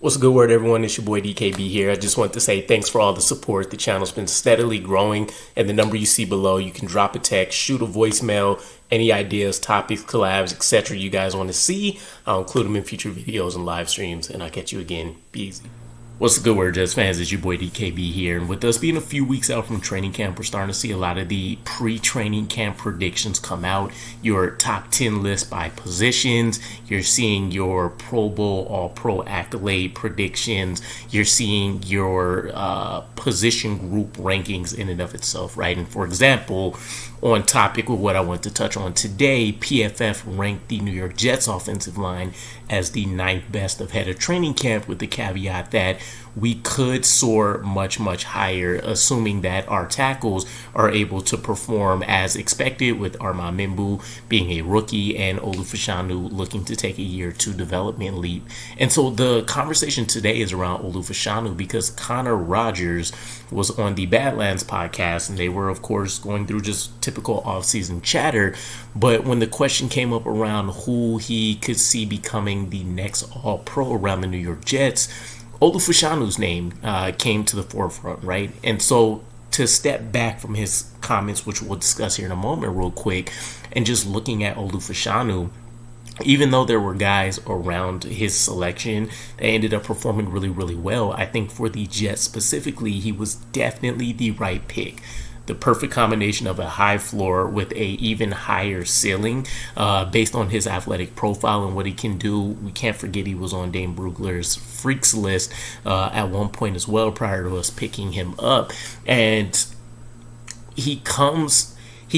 What's a good word, everyone? It's your boy DKB here. I just want to say thanks for all the support. The channel's been steadily growing, and the number you see below, you can drop a text, shoot a voicemail, any ideas, topics, collabs, etc. you guys want to see. I'll include them in future videos and live streams, and I'll catch you again. Be easy. What's the good word, Jets fans? It's your boy DKB here, and with us being a few weeks out from training camp, we're starting to see a lot of the pre-training camp predictions come out. Your top 10 list by positions. You're seeing your Pro Bowl All-Pro accolade predictions. You're seeing your position group rankings in and of itself, right? And for example, on topic with what I want to touch on today, PFF ranked the New York Jets offensive line as the 9th best ahead of training camp, with the caveat that we could soar much higher, assuming that our tackles are able to perform as expected, with Armand Mimbu being a rookie and Olu Fashanu looking to take a year to development leap. And so the conversation today is around Olu Fashanu because Connor Rogers was on the Badlands Podcast, and they were, of course, going through just typical offseason chatter. But when the question came up around who he could see becoming the next All-Pro around the New York Jets, Olu Fashanu's name came to the forefront, right? And so to step back from his comments, which we'll discuss here in a moment real quick, and just looking at Olu Fashanu, even though there were guys around his selection that ended up performing really well, I think for the Jets specifically, he was definitely the right pick. The perfect combination of a high floor with a even higher ceiling based on his athletic profile and what he can do. We can't forget he was on Dane Brugler's freaks list at one point as well prior to us picking him up. And he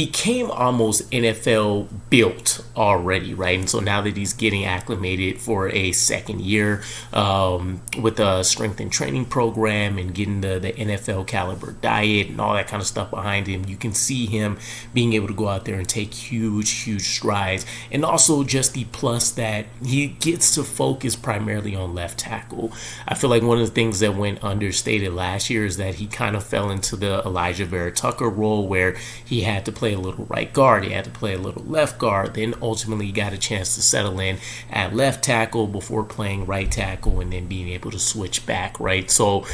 came almost NFL built already, right? And so now that he's getting acclimated for a second year with a strength and training program and getting the NFL caliber diet and all that kind of stuff behind him, you can see him being able to go out there and take huge strides. And also just the plus that he gets to focus primarily on left tackle. I feel like one of the things that went understated last year is that he kind of fell into the Elijah Vera Tucker role where he had to play a little right guard, he had to play a little left guard, then ultimately got a chance to settle in at left tackle before playing right tackle and then being able to switch back, right? So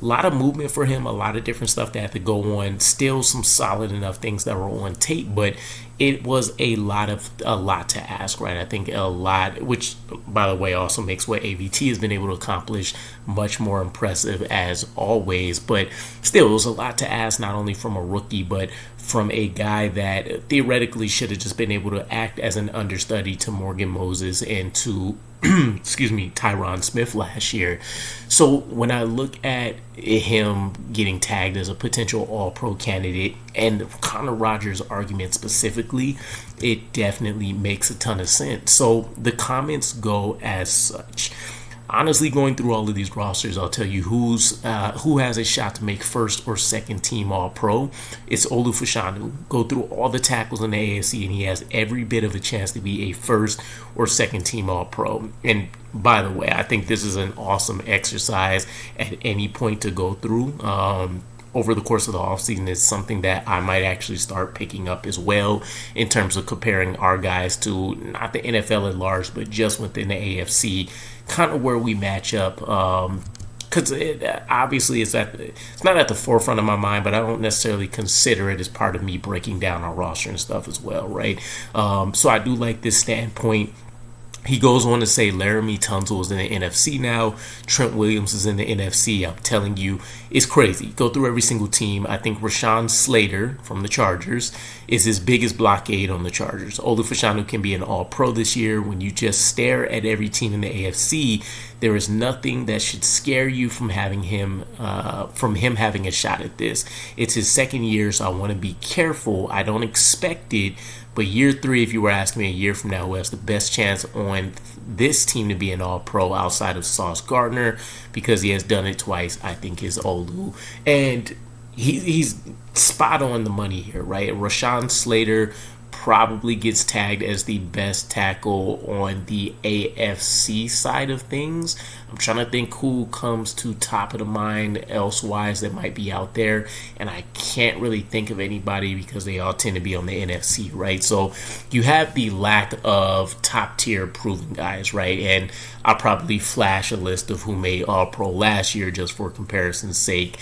a lot of movement for him, a lot of different stuff that had to go on, still some solid enough things that were on tape, but it was a lot to ask, right? I think a lot, which by the way also makes what AVT has been able to accomplish much more impressive as always. But still, it was a lot to ask, not only from a rookie, but from a guy that theoretically should have just been able to act as an understudy to Morgan Moses and to Tyron Smith last year. So when I look at him getting tagged as a potential All-Pro candidate and Connor Rogers' argument specifically, it definitely makes a ton of sense. So the comments go as such. Honestly, going through all of these rosters, I'll tell you who has a shot to make first or second team All-Pro. It's Olu Fashanu. Go through all the tackles in the AFC, and he has every bit of a chance to be a first or second team All-Pro. And by the way, I think this is an awesome exercise at any point to go through. Over the course of the offseason is something that I might actually start picking up as well in terms of comparing our guys to not the NFL at large, but just within the AFC, kind of where we match up. Because obviously it's not at the forefront of my mind, but I don't necessarily consider it as part of me breaking down our roster and stuff as well, right? So I do like this standpoint. He goes on to say Laramie Tunsil is in the NFC now. Trent Williams is in the NFC. I'm telling you, it's crazy. Go through every single team. I think Rashawn Slater from the Chargers is his biggest blockade on the Chargers. Olu Fashanu can be an All-Pro this year. When you just stare at every team in the AFC, there is nothing that should scare you from having him having a shot at this. It's his second year, so I want to be careful. I don't expect it. But year 3, if you were asking me a year from now who has the best chance on this team to be an All-Pro outside of Sauce Gardner, because he has done it twice, I think is Olu. And he's spot on the money here, right? Rashawn Slater probably gets tagged as the best tackle on the AFC side of things. I'm trying to think who comes to top of the mind elsewise that might be out there, and I can't really think of anybody because they all tend to be on the NFC, right? So you have the lack of top tier proven guys, right? And I'll probably flash a list of who made All-Pro last year just for comparison's sake.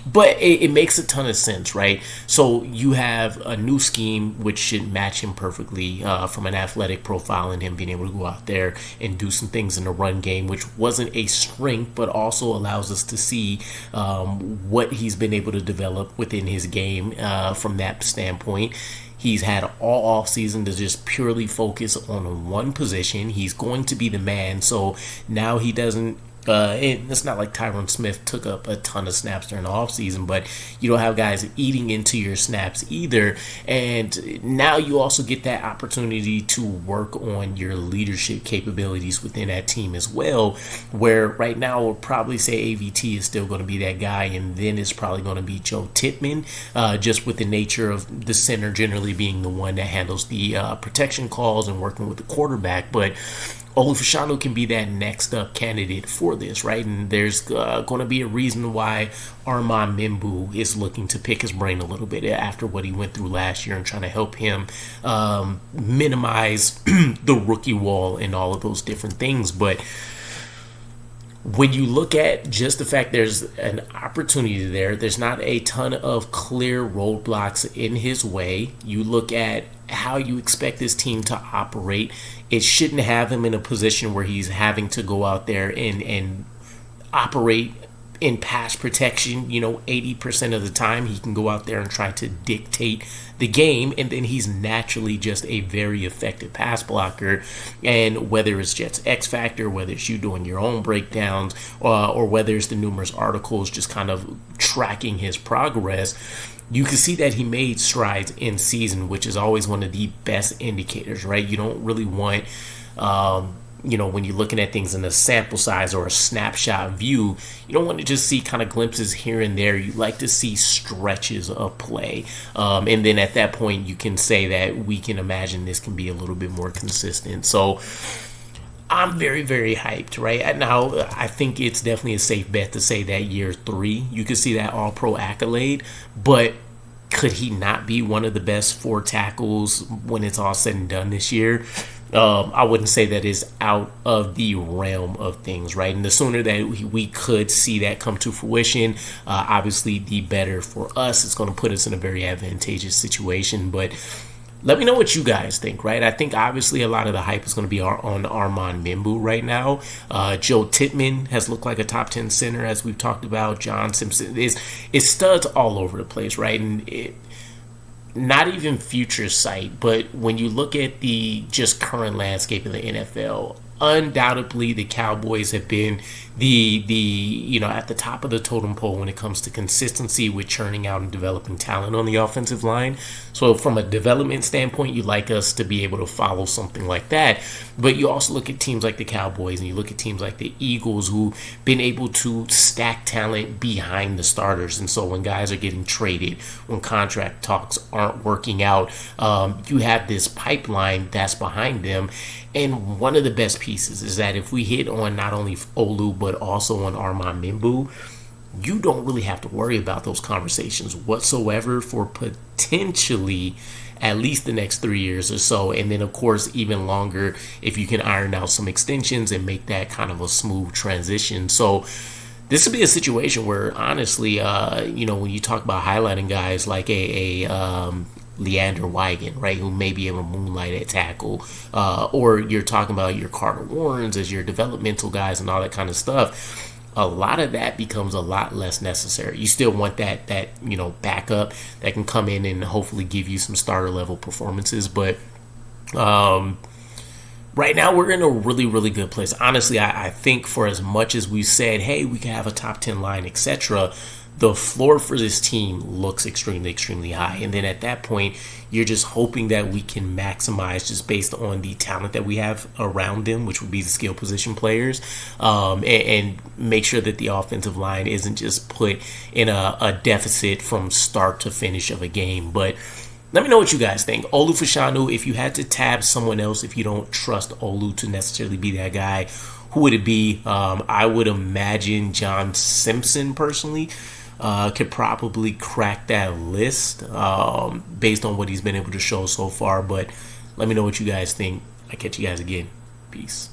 But it makes a ton of sense, right? So you have a new scheme which should match him perfectly from an athletic profile and him being able to go out there and do some things in the run game, which wasn't a strength, but also allows us to see what he's been able to develop within his game from that standpoint. He's had all offseason to just purely focus on one position. He's going to be the man, so now he doesn't it's not like Tyron Smith took up a ton of snaps during the offseason, but you don't have guys eating into your snaps either. And now you also get that opportunity to work on your leadership capabilities within that team as well, where right now we'll probably say AVT is still going to be that guy, and then it's probably going to be Joe Tippmann, just with the nature of the center generally being the one that handles the protection calls and working with the quarterback. But Olu Fashanu can be that next up candidate for this, right? And there's going to be a reason why Armand Mimbu is looking to pick his brain a little bit after what he went through last year and trying to help him minimize the rookie wall and all of those different things. But when you look at just the fact there's an opportunity there, there's not a ton of clear roadblocks in his way. You look at how you expect this team to operate. It shouldn't have him in a position where he's having to go out there and operate in pass protection. 80% of the time he can go out there and try to dictate the game, and then he's naturally just a very effective pass blocker. And whether it's Jets X Factor, whether it's you doing your own breakdowns, or whether it's the numerous articles just kind of tracking his progress, you can see that he made strides in season, which is always one of the best indicators, right? You don't really want, when you're looking at things in a sample size or a snapshot view, you don't want to just see kind of glimpses here and there. You like to see stretches of play. And then at that point, you can say that we can imagine this can be a little bit more consistent. So I'm very, very hyped, right? Now, I think it's definitely a safe bet to say that year 3, you could see that All-Pro accolade, but could he not be one of the best 4 tackles when it's all said and done this year? I wouldn't say that is out of the realm of things, right? And the sooner that we could see that come to fruition, obviously the better for us. It's going to put us in a very advantageous situation, but let me know what you guys think, right? I think obviously a lot of the hype is going to be on Armand Mimbu right now. Joe Tippmann has looked like a top 10 center, as we've talked about. John Simpson is studs all over the place, right? And not even future sight, but when you look at the just current landscape of the NFL, undoubtedly the Cowboys have been the at the top of the totem pole when it comes to consistency with churning out and developing talent on the offensive line. So from a development standpoint, you like us to be able to follow something like that. But you also look at teams like the Cowboys and you look at teams like the Eagles who've been able to stack talent behind the starters. And so when guys are getting traded, when contract talks aren't working out, you have this pipeline that's behind them. And one of the best pieces is that if we hit on not only Olu, but also on Armand Mimbu, you don't really have to worry about those conversations whatsoever for potentially at least the next 3 years or so. And then, of course, even longer if you can iron out some extensions and make that kind of a smooth transition. So this would be a situation where, honestly, when you talk about highlighting guys like Leander Wigan, right, who may be able to moonlight at tackle, or you're talking about your Carter Warrens as your developmental guys and all that kind of stuff, a lot of that becomes a lot less necessary. You still want that backup that can come in and hopefully give you some starter level performances, but right now we're in a really, really good place. Honestly, I think for as much as we've said, hey, we can have a top 10 line, etc., the floor for this team looks extremely, extremely high. And then at that point, you're just hoping that we can maximize just based on the talent that we have around them, which would be the skill position players, and make sure that the offensive line isn't just put in a deficit from start to finish of a game. But Let me know what you guys think. Olu Fashanu, if you had to tab someone else, if you don't trust Olu to necessarily be that guy, who would it be? I would imagine John Simpson, personally, could probably crack that list based on what he's been able to show so far. But let me know what you guys think. I'll catch you guys again. Peace.